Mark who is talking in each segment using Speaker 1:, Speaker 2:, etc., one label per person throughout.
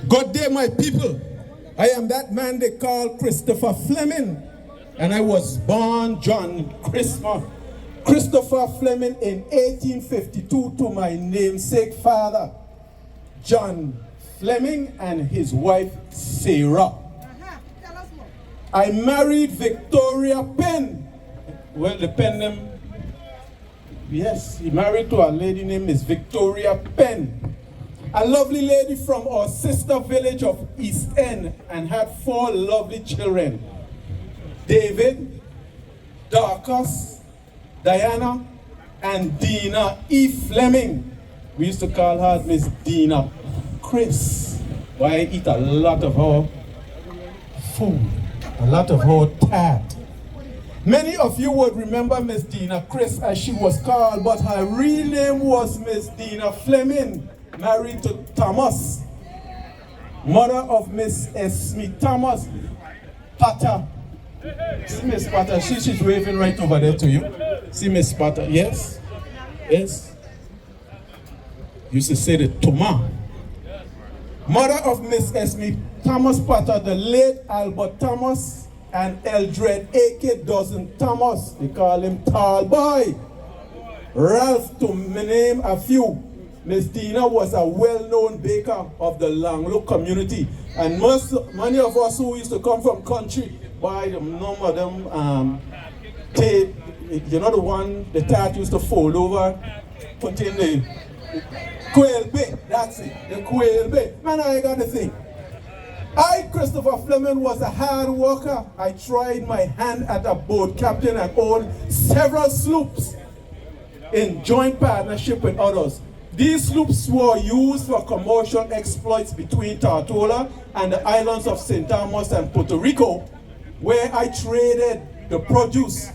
Speaker 1: Good day, my people. I am that man they call Christopher Fleming, and I was born John Christopher Fleming in 1852 to my namesake father, John Fleming, and his wife, Sarah. I married Victoria Penn. Well, the pen name, yes, he married to a lady named Miss Victoria Penn. A lovely lady from our sister village of East End, and had 4 lovely children. David, Darcus, Diana, and Dina E. Fleming. We used to call her Miss Dina Chris. Why I eat a lot of her food, a lot of her tat. Many of you would remember Miss Dina Chris as she was called, but her real name was Miss Dina Fleming, married to Thomas, mother of Miss Esme Thomas Potter. See Miss Potter, she's waving right over there to you. See Miss Potter, yes? Yes? Used to say the Toma. Mother of Miss Esme Thomas Potter, the late Albert Thomas, and Eldred A.K. Dozen Thomas. They call him Tall Boy. Ralph, to name a few. Miss Dina was a well-known baker of the Langlo community, and many of us who used to come from country, by the number of them, tape, you know the one the tat used to fold over, put in the quail bait, that's it, the quail bait. Man, I got the thing. I, Christopher Fleming, was a hard worker. I tried my hand at a boat captain and owned several sloops in joint partnership with others. These sloops were used for commercial exploits between Tortola and the islands of St. Thomas and Puerto Rico, where I traded the produce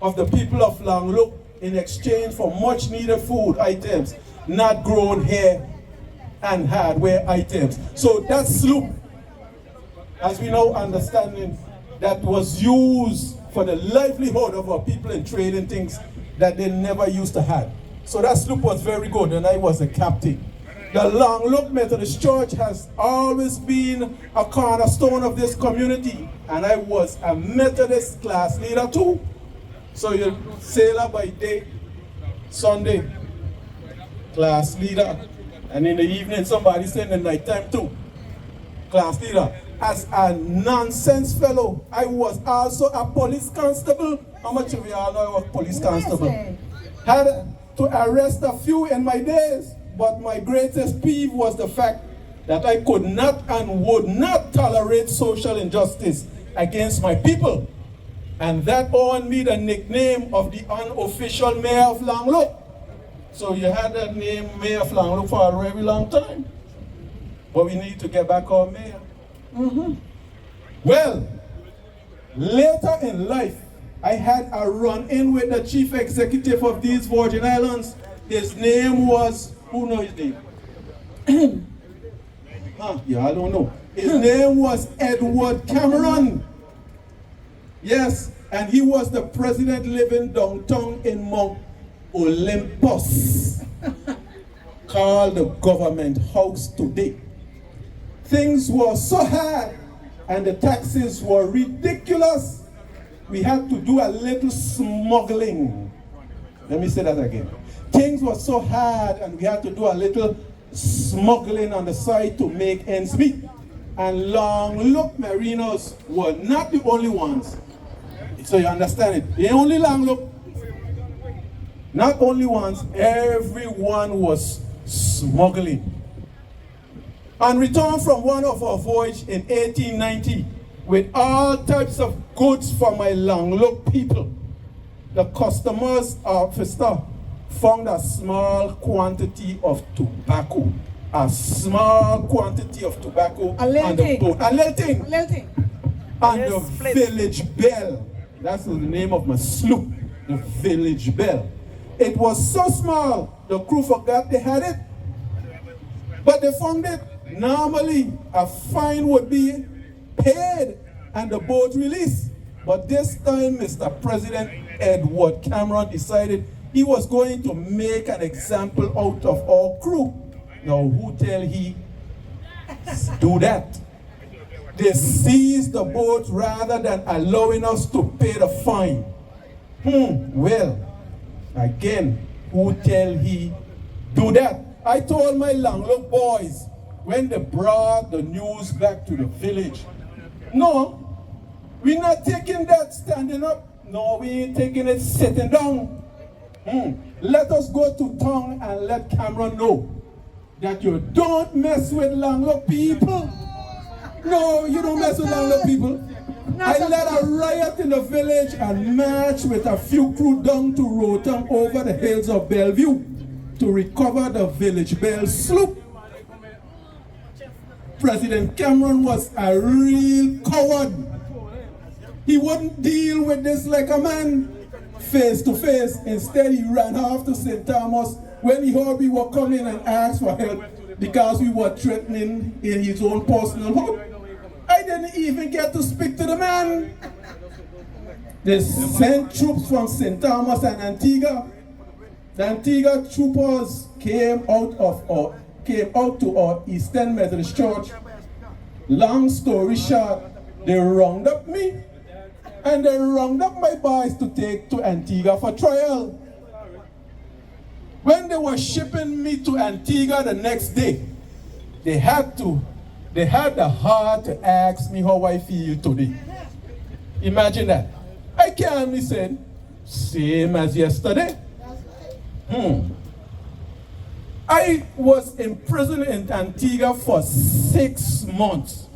Speaker 1: of the people of Langlo in exchange for much needed food items, not grown here, and hardware items. So that sloop, as we now understanding, that was used for the livelihood of our people in trading things that they never used to have. So that sloop was very good, and I was a captain. The Langlo Methodist Church has always been a cornerstone of this community, and I was a Methodist class leader too. So you sailor by day, Sunday, class leader, and in the evening somebody said in the night time too, class leader. As a nonsense fellow, I was also a police constable. How much of you all know I was police constable? Had to arrest a few in my days, but my greatest peeve was the fact that I could not and would not tolerate social injustice against my people. And that earned me the nickname of the unofficial mayor of Langlo. So you had that name, Mayor of Langlo, for a very long time. But we need to get back our mayor. Well, later in life, I had a run-in with the chief executive of these Virgin Islands. His name was, who knows his name? Yeah, I don't know. His name was Edward Cameron. Yes, and he was the president living downtown in Mount Olympus, called the government house today. Things were so hard and the taxes were ridiculous. We had to do a little smuggling. Let me say that again. Things were so hard and we had to do a little smuggling on the side to make ends meet. And Langlo Marinos were not the only ones. So you understand it. The only Langlo, not only ones, everyone was smuggling. On return from one of our voyage in 1890, with all types of goods for my Langlo people, the customs officer found a small quantity of tobacco. A small quantity of tobacco on the boat. A little thing. On the village bell. That's the name of my sloop, the village bell. It was so small, the crew forgot they had it. But they found it. Normally, a fine would be paid and the boat released. But this time, Mr. President Edward Cameron decided he was going to make an example out of our crew. Now, who tell he do that. They seized the boat rather than allowing us to pay the fine. Well, again, who tell he do that? I told my Langlook boys when they brought the news back to the village, no, we're not taking that standing up. No, we ain't taking it sitting down. Let us go to town and let Cameron know that you don't mess with Langlook people. No, you don't mess with Langlook people. I led a riot in the village and marched with a few crew down to Rotom over the hills of Bellevue to recover the village bell sloop. President Cameron was a real coward. He wouldn't deal with this like a man, face to face. Instead, he ran off to St. Thomas when he heard we were coming and asked for help because we were threatening in his own personal home. I didn't even get to speak to the man. They sent troops from St. Thomas and Antigua. The Antigua troopers came out to our Eastern Methodist Church. Long story short, they rounded up me and they rounded up my boys to take to Antigua for trial. When they were shipping me to Antigua the next day, they had the heart to ask me how I feel today. Imagine that. I calmly said, same as yesterday. I was imprisoned in Antigua for 6 months.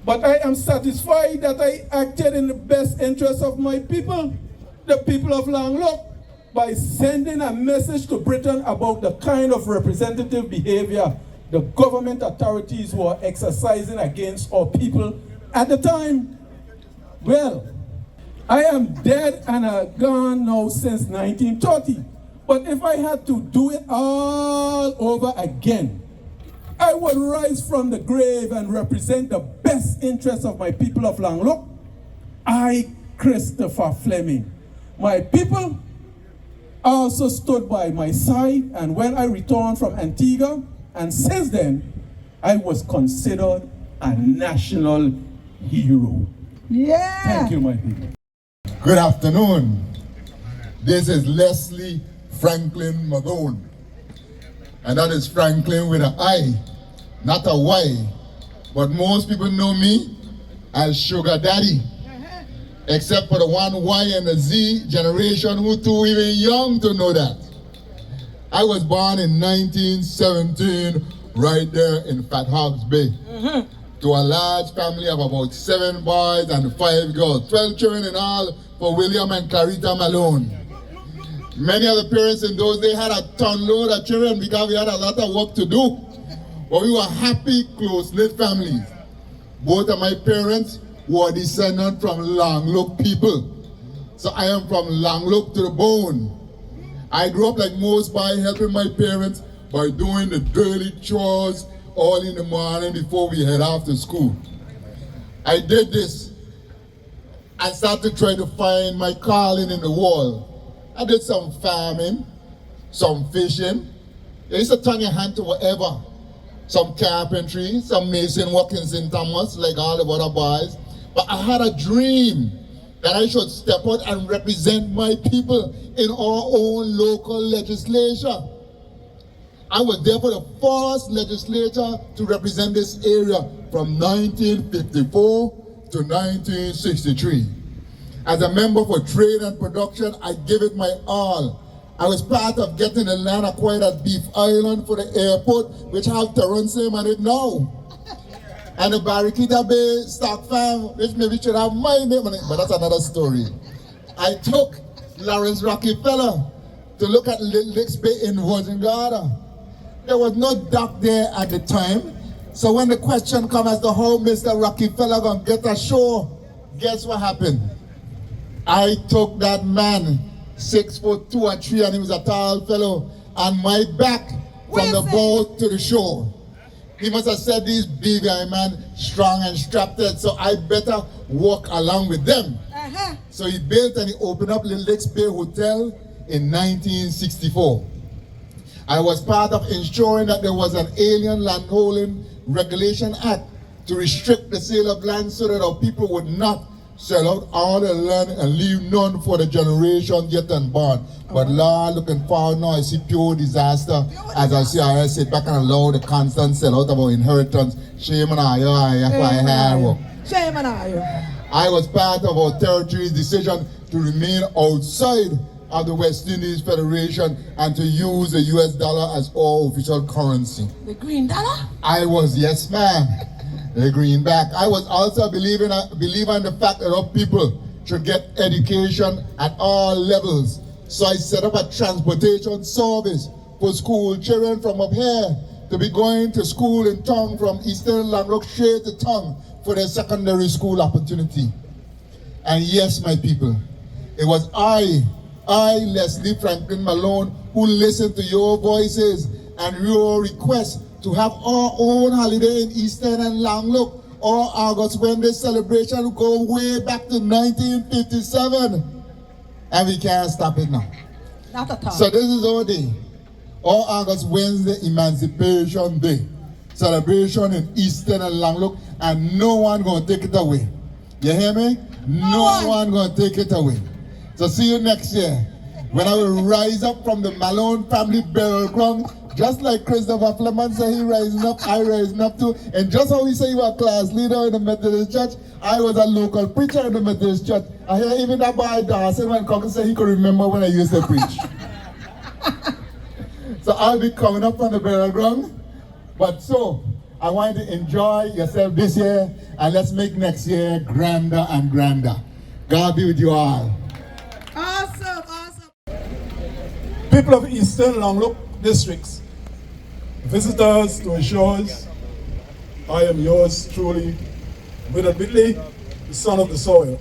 Speaker 1: But I am satisfied that I acted in the best interest of my people, the people of Langlook, by sending a message to Britain about the kind of representative behavior the government authorities were exercising against our people at the time. Well, I am dead and gone now since 1930. But if I had to do it all over again, I would rise from the grave and represent the best interests of my people of Langlook. I, Christopher Fleming. My people also stood by my side, and when I returned from Antigua, and since then, I was considered a national hero.
Speaker 2: Yeah.
Speaker 1: Thank you, my people.
Speaker 3: Good afternoon. This is Leslie Franklin Magone. And that is Franklin with an I, not a Y. But most people know me as Sugar Daddy. Except for the one Y and the Z generation who too even young to know that. I was born in 1917 right there in Fat Hogs Bay. To a large family of about 7 boys and 5 girls. 12 children in all for William and Clarita Malone. Many of the parents in those days had a ton load of children because we had a lot of work to do. But we were happy, close-knit families. Both of my parents were descendants from Langlook people. So I am from Langlook to the bone. I grew up like most boys, helping my parents by doing the daily chores all in the morning before we head off to school. I did this. I started trying to find my calling in the world. I did some farming, some fishing. I used to turn your hand to whatever. Some carpentry, some mason work in St. Thomas, like all the other boys. But I had a dream that I should step out and represent my people in our own local legislature. I was there for the first legislature to represent this area from 1954 to 1963. As a member for trade and production, I gave it my all. I was part of getting the land acquired at Beef Island for the airport, which have Toronto on it now. And the Barracuda Bay stock farm, which maybe should have my name on it, but that's another story. I took Lawrence Rockefeller to look at Licks Bay in Virgin Gorda. There was no dock there at the time. So when the question comes as to how Mr. Rockefeller gonna get ashore, guess what happened? I took that man, 6'2" or 3", and he was a tall fellow, on my back from the boat to the shore. He must have said, "These big guy man, strong and strapped in, so I better walk along with them." So he built and he opened up the Licks Bay Hotel in 1964. I was part of ensuring that there was an Alien Landholding Regulation Act to restrict the sale of land so that our people would not sell out all the land and leave none for the generation yet unborn. But Lord, looking forward now, I see pure disaster as I see I sit back and allow the constant sell out of our inheritance. Shame on I.
Speaker 2: Shame on you.
Speaker 3: I was part of our territory's decision to remain outside of the West Indies Federation and to use the US dollar as our official currency.
Speaker 2: The green dollar?
Speaker 3: I was, yes ma'am, the greenback. I was also a believer in the fact that our people should get education at all levels. So I set up a transportation service for school children from up here to be going to school in town from Eastern Langley straight to town for their secondary school opportunity. And yes, my people, it was I, Leslie Franklin Malone, who listened to your voices and your requests to have our own holiday in Eastern and Langlook or August, when this celebration go way back to 1957. And we can't stop it now.
Speaker 2: Not at all.
Speaker 3: So this is our day. Our August Wednesday Emancipation Day. Celebration in Eastern and Langlook, and no one gonna take it away. You hear me? No one gonna take it away. So see you next year, when I will rise up from the Malone family burial ground, just like Christopher Fleming said he rising up, I rising up too. And just how we say you were a class leader in the Methodist Church, I was a local preacher in the Methodist Church. I hear even that boy Dawson when Cocker said he could remember when I used to preach. So I'll be coming up on the burial ground. But so, I want you to enjoy yourself this year, and let's make next year grander and grander. God be with you all.
Speaker 2: Awesome, awesome.
Speaker 1: People of Eastern Langlook districts, visitors to our shores, I am yours truly, Willard Whitley, the son of the soil.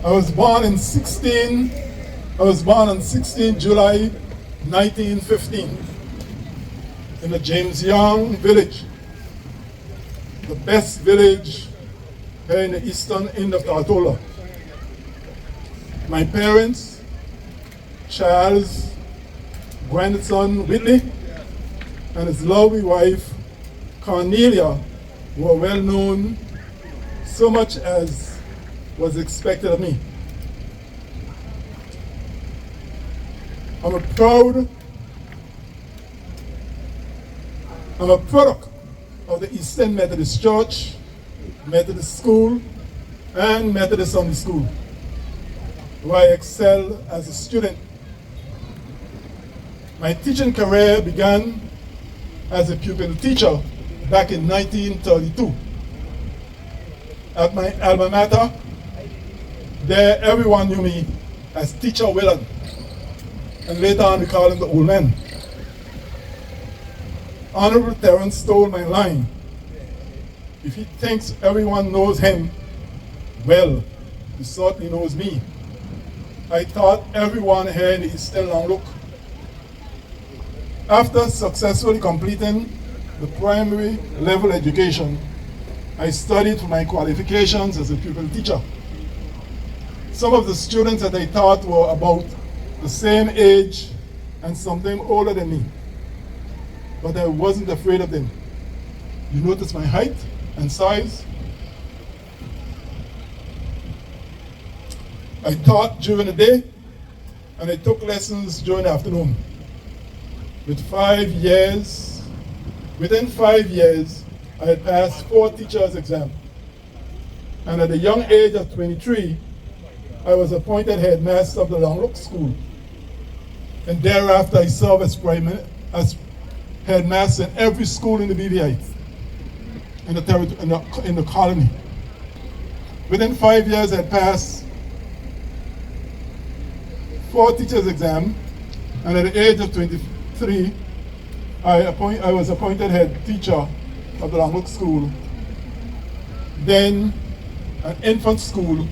Speaker 1: I was born on 16 July 1915 in the James Young village, the best village here in the eastern end of Tortola. My parents, Charles grandson Whitley, and his lovely wife Cornelia, were well known, so much as was expected of me. I'm a product of the Eastern Methodist Church, Methodist School, and Methodist Sunday School, where I excelled as a student. My teaching career began as a pupil teacher back in 1932. At my alma mater, there everyone knew me as Teacher Willard, and later on we called him the old man. Honorable Terrence stole my line. If he thinks everyone knows him, well, he certainly knows me. I taught everyone here in the Eastern Langlook. After successfully completing the primary level education, I studied for my qualifications as a pupil teacher. Some of the students that I taught were about the same age and something older than me, but I wasn't afraid of them. You notice my height and size? I taught during the day and I took lessons during the afternoon. Within 5 years, I had passed 4 teachers' exams. And at the young age of 23, I was appointed headmaster of the Langlook School. And thereafter, I served as headmaster in every school in the BVI, in the colony. Within 5 years, I had passed 4 teachers' exams, and at the age of 23, I was appointed head teacher of the Langlook School, then an infant school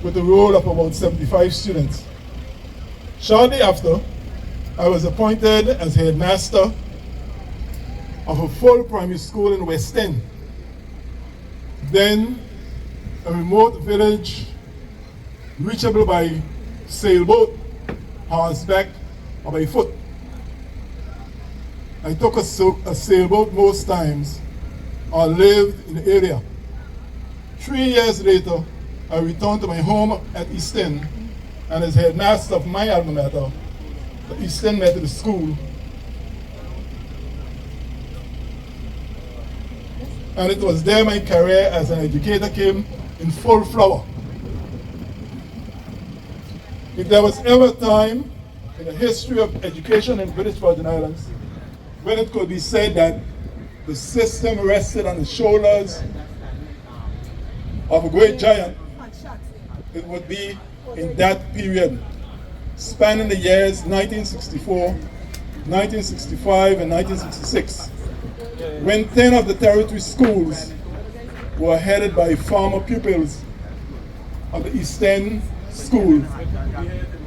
Speaker 1: with a roll of about 75 students. Shortly after, I was appointed as headmaster of a full primary school in West End. Then a remote village reachable by sailboat
Speaker 4: horseback or by foot. I took a sailboat most times or lived in the area. 3 years later, I returned to my home at Easton, and as headmaster of my alma mater, the Easton Methodist School. And it was there my career as an educator came in full flower. If there was ever a time in the history of education in British Virgin Islands when it could be said that the system rested on the shoulders of a great giant, it would be in that period, spanning the years 1964, 1965, and 1966, when 10 of the territory schools were headed by former pupils of the Eastern School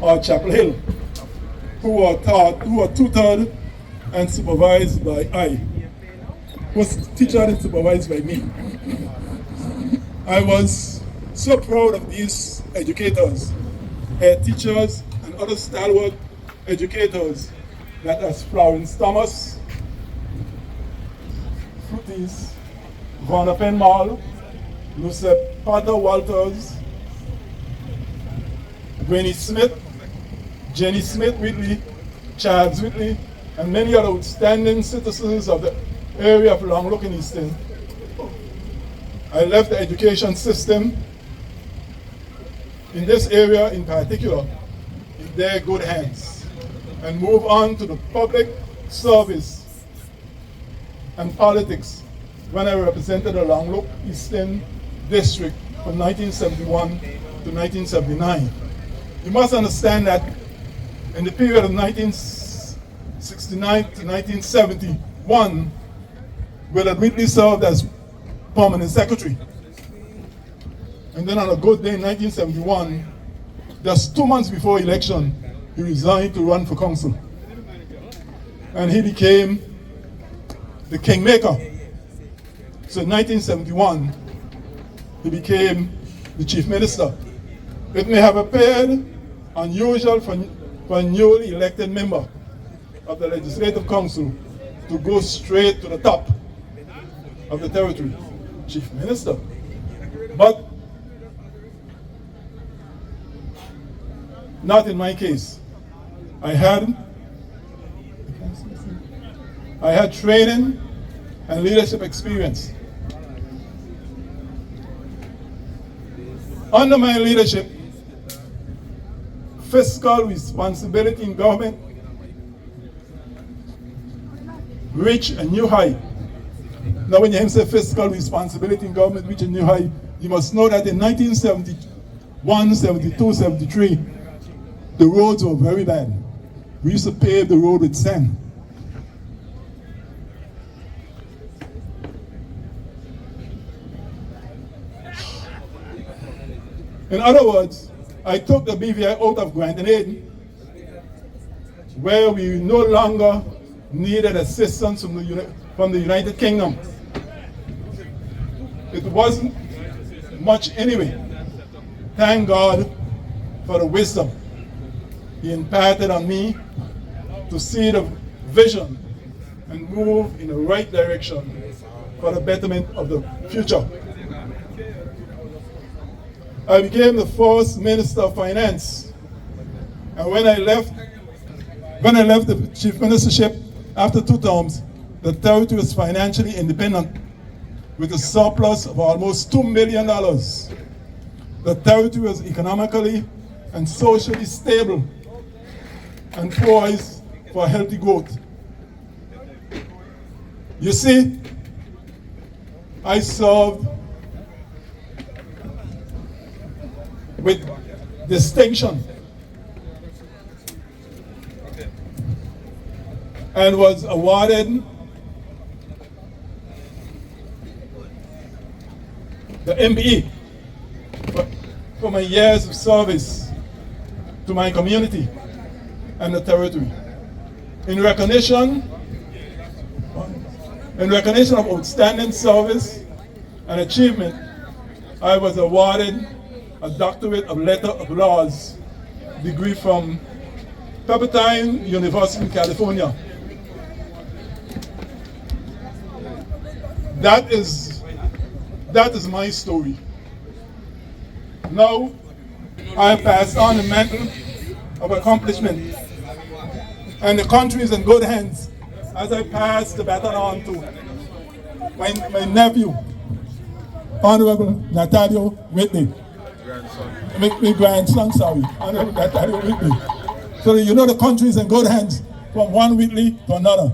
Speaker 4: or Chapel Hill, who were tutored and supervised by I, was teachered and supervised by me. I was so proud of these educators, head teachers, and other stalwart educators that as Florence Thomas, Fruities, Vanna Penmal, Lucia Potter Walters, Granny Smith, Jenny Smith Whitley, Charles Whitley, and many other outstanding citizens of the area of Longlook and Easton. I left the education system in this area in particular in their good hands and move on to the public service and politics when I represented the Longlook Easton District from 1971 to 1979. You must understand that in the period of 1969 to 1971, Willard Whitley served as permanent secretary. And then on a good day in 1971, just 2 months before election, he resigned to run for council. And he became the kingmaker. So in 1971, he became the chief minister. It may have appeared unusual for a newly elected member of the Legislative Council to go straight to the top of the territory, chief minister. But not in my case. I had training and leadership experience. Under my leadership, fiscal responsibility in government reached a new height. Now when you hear me say fiscal responsibility in government reached a new height, you must know that in 1971, 72, 73, the roads were very bad. We used to pave the road with sand. In other words, I took the BVI out of grant and aid, where we no longer needed assistance from the United Kingdom. It wasn't much anyway. Thank God for the wisdom He imparted on me to see the vision and move in the right direction for the betterment of the future. I became the first Minister of Finance, and when I left the chief ministership after 2 terms, the territory was financially independent with a surplus of almost $2 million. The territory was economically and socially stable and poised for healthy growth. You see, I served with distinction and was awarded the MBE for my years of service to my community and the territory. In recognition of outstanding service and achievement, I was awarded a doctorate of letter of laws degree from Pepperdine University in California. That is my story. Now, I pass on the mantle of accomplishment, and the country is in good hands as I pass the baton on to my nephew, Honorable Nathaniel Whitney. My grandson, sorry, Honorable Nathaniel Whitney. So you know the country is in good hands from one Whitley to another.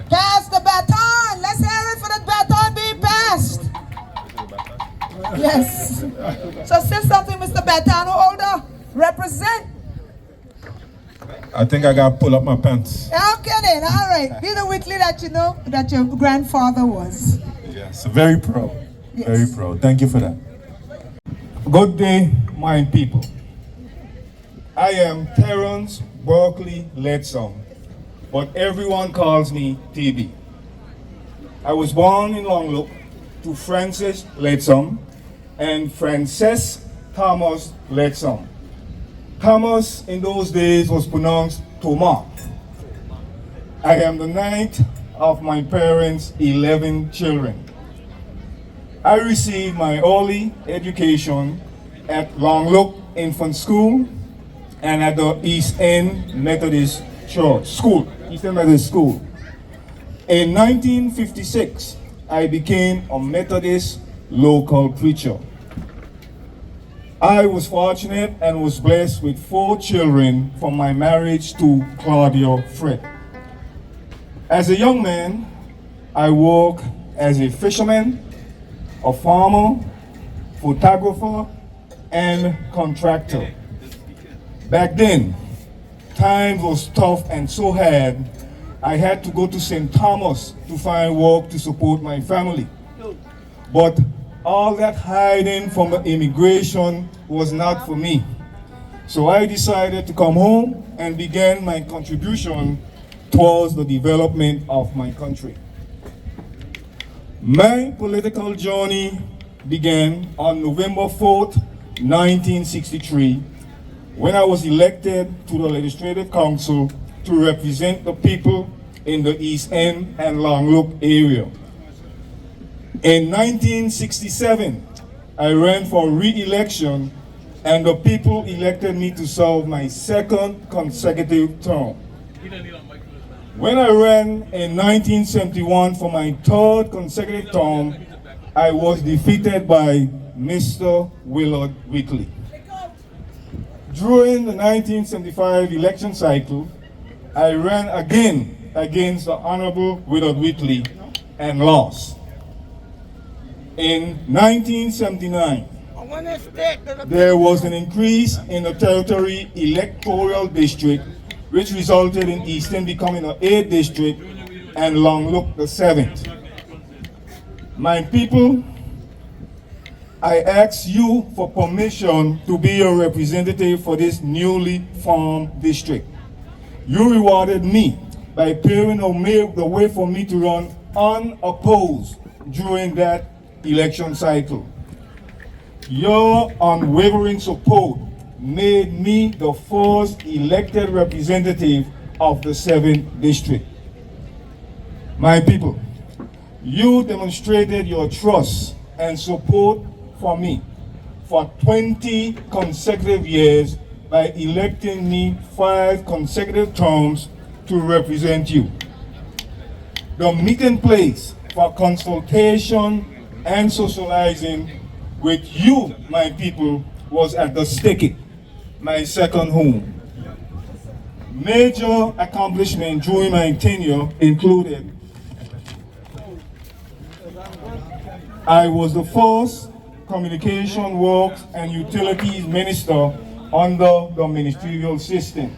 Speaker 2: Pass the baton. Let's hear it for the baton being passed. Yes. So say something, Mr. Baton holder. Represent.
Speaker 1: I think I gotta pull up my pants.
Speaker 2: Okay then, all right. Be the Whitley that you know that your grandfather was.
Speaker 5: Yes, very proud.
Speaker 2: Yes.
Speaker 5: Very proud. Thank you for that. Good day, my people. I am Terrence Berkeley Letsom, but everyone calls me TB. I was born in Longlook to Francis Letsom and Frances Thomas Letsom. Thomas in those days was pronounced Thomas. I am the ninth of my parents' 11 children. I received my early education at Longlook Infant School and at the East End Methodist School. In 1956, I became a Methodist local preacher. I was fortunate and was blessed with 4 children from my marriage to Claudia Fred. As a young man, I worked as a fisherman, a farmer, photographer, and contractor. Back then, times was tough and so hard, I had to go to St. Thomas to find work to support my family. But all that hiding from the immigration was not for me. So I decided to come home and began my contribution towards the development of my country. My political journey began on November 4th, 1963, when I was elected to the Legislative Council to represent the people in the East End and Longlook area. In 1967, I ran for re-election and the people elected me to serve my 2nd consecutive term. When I ran in 1971 for my 3rd consecutive term, I was defeated by Mr. Willard Whitley. During the 1975 election cycle, I ran again against the Honorable Willard Whitley and lost. In 1979, there was an increase in the territory electoral district, which resulted in Eastern becoming an 8th district and Longlook the 7th. My people, I ask you for permission to be a representative for this newly formed district. You rewarded me by paving the way for me to run unopposed during that election cycle. Your unwavering support made me the first elected representative of the 7th district. My people, you demonstrated your trust and support for me for 20 consecutive years by electing me 5 consecutive terms to represent you. The meeting place for consultation and socializing with you, my people, was at the Sticky, my 2nd home. Major accomplishments during my tenure included I was the first Communication Works and Utilities Minister under the ministerial system.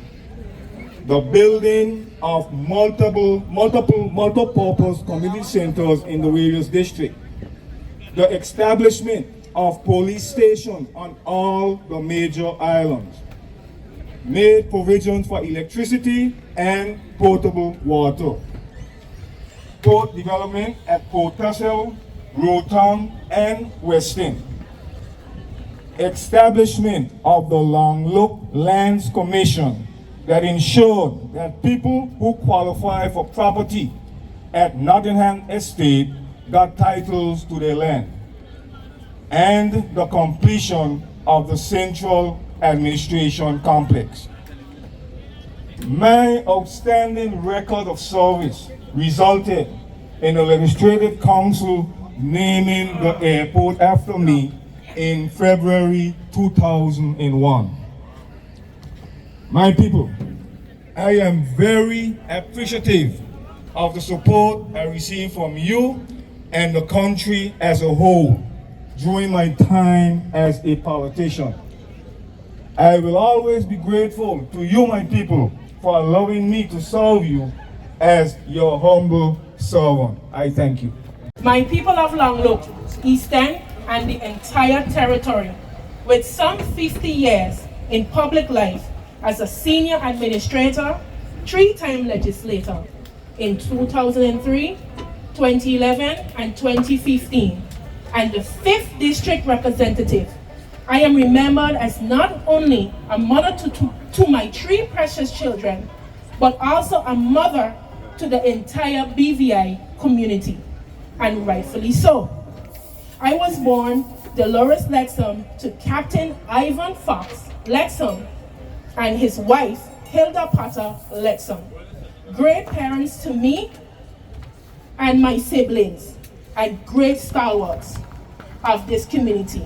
Speaker 5: The building of multi-purpose community centers in the various districts. The establishment of police stations on all the major islands. Made provisions for electricity and potable water. Port development at Port Tassel, Roatan, and Weston. establishment of the Long Look Lands Commission that ensured that people who qualify for property at Nottingham Estate got titles to their land, and the completion of the Central Administration Complex. My outstanding record of service resulted in the Legislative Council naming the airport after me in February 2001. My people, I am very appreciative of the support I received from you and the country as a whole during my time as a politician. I will always be grateful to you, my people, for allowing me to serve you as your humble servant. I thank you.
Speaker 6: My people of Long Look, East End, and the entire territory, with some 50 years in public life as a senior administrator, 3-time legislator in 2003, 2011, and 2015, and the 5th district representative, I am remembered as not only a mother to my 3 precious children, but also a mother to the entire BVI community, and rightfully so. I was born Dolores Lexham to Captain Ivan Fox Lexham and his wife Hilda Potter Lexham, great parents to me and my siblings, and great stalwarts of this community.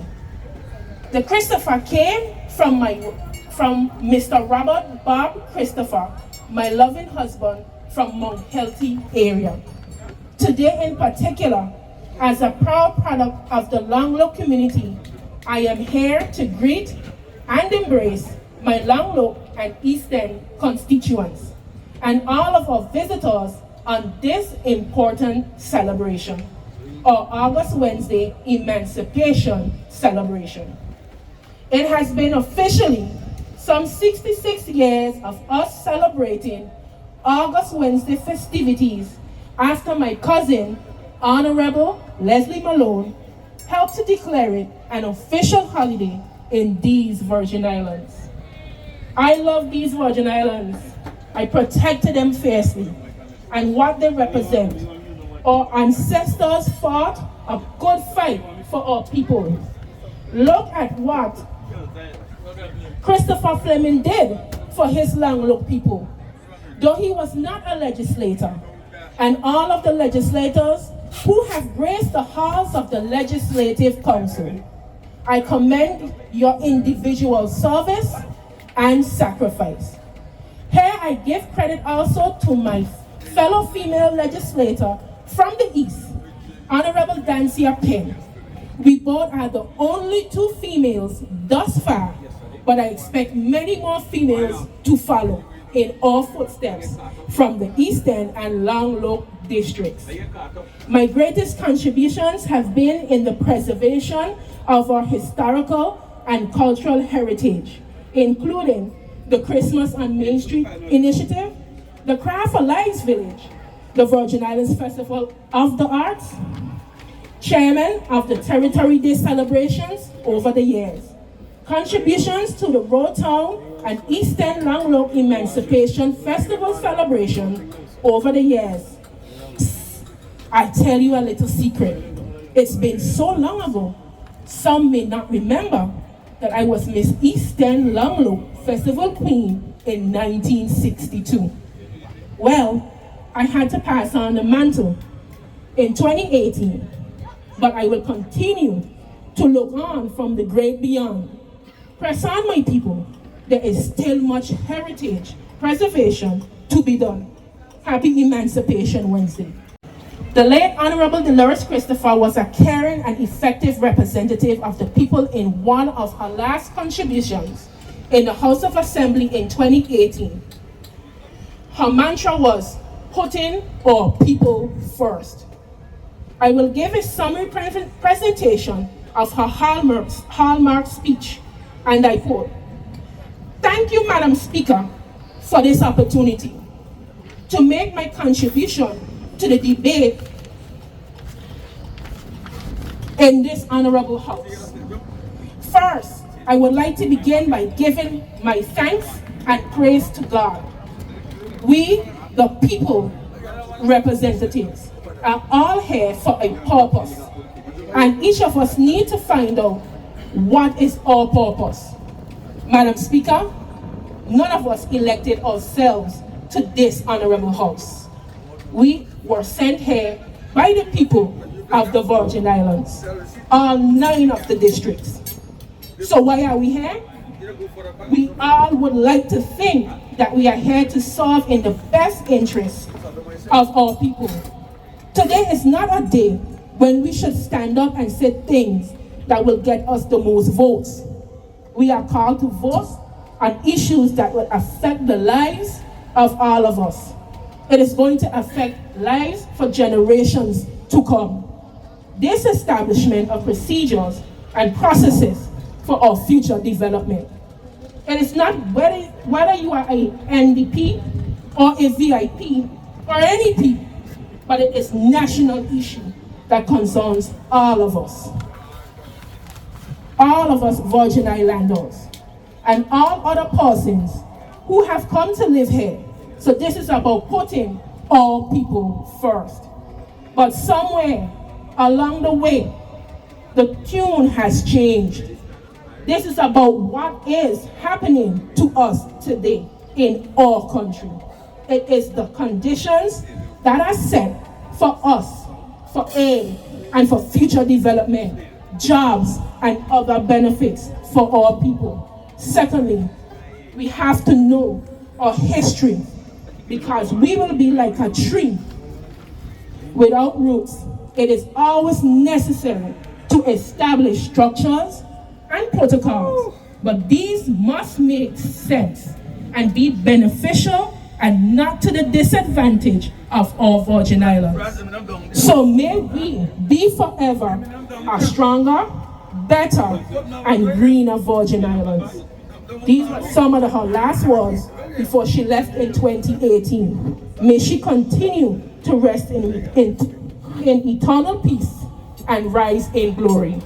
Speaker 6: The Christopher came from Mr. Robert Bob Christopher, my loving husband from Mount Healthy area. Today in particular, as a proud product of the Long Look community, I am here to greet and embrace my Long Look and East End constituents and all of our visitors on this important celebration, our August Wednesday Emancipation Celebration. It has been officially some 66 years of us celebrating August Wednesday festivities after my cousin, Honorable Leslie Malone, helped to declare it an official holiday in these Virgin Islands. I love these Virgin Islands. I protected them fiercely and what they represent. Our ancestors fought a good fight for our people. Look at what Christopher Fleming did for his Long Look people. Though he was not a legislator, and all of the legislators who have graced the halls of the Legislative Council, I commend your individual service and sacrifice. Here I give credit also to my fellow female legislator from the East, Honorable Dancia Pinn. We both are the only 2 females thus far, but I expect many more females to follow in our footsteps from the East End and Long Look districts. My greatest contributions have been in the preservation of our historical and cultural heritage, including the Christmas on Main Street initiative, the Craft for Lives Village, the Virgin Islands Festival of the Arts, chairman of the Territory Day celebrations over the years, contributions to the Road Town and East End Long Look Emancipation Festival celebration over the years. I tell you a little secret. It's been so long ago, some may not remember that I was Miss East End Long Look Festival Queen in 1962. Well, I had to pass on the mantle in 2018, but I will continue to look on from the great beyond. Press on, my people. There is still much heritage preservation to be done. Happy Emancipation Wednesday. The late Honorable Dolores Christopher was a caring and effective representative of the people in one of her last contributions in the House of Assembly in 2018. Her mantra was, putting our people first. I will give a summary presentation of her hallmark speech, and I quote, "Thank you, Madam Speaker, for this opportunity to make my contribution to the debate in this honorable house. First, I would like to begin by giving my thanks and praise to God. We, the people representatives, are all here for a purpose. And each of us need to find out what is our purpose. Madam Speaker, none of us elected ourselves to this honorable house. We were sent here by the people of the Virgin Islands, all 9 of the districts. So why are we here? We all would like to think that we are here to serve in the best interest of our people. Today is not a day when we should stand up and say things that will get us the most votes. We are called to vote on issues that will affect the lives of all of us. It is going to affect lives for generations to come. This establishment of procedures and processes for our future development. It is not whether you are a NDP or a VIP or any P, but it is national issue that concerns all of us. All of us Virgin Islanders and all other persons who have come to live here. So this is about putting all people first. But somewhere along the way, the tune has changed. This is about what is happening to us today in our country. It is the conditions that are set for us, for aid and for future development, jobs and other benefits for our people. Secondly, we have to know our history, because we will be like a tree without roots. It is always necessary to establish structures and protocols, but these must make sense and be beneficial and not to the disadvantage of our Virgin Islands. So may we be forever a stronger, better, and greener Virgin Islands. These were some of her last words before she left in 2018. May she continue to rest in eternal peace and rise in glory.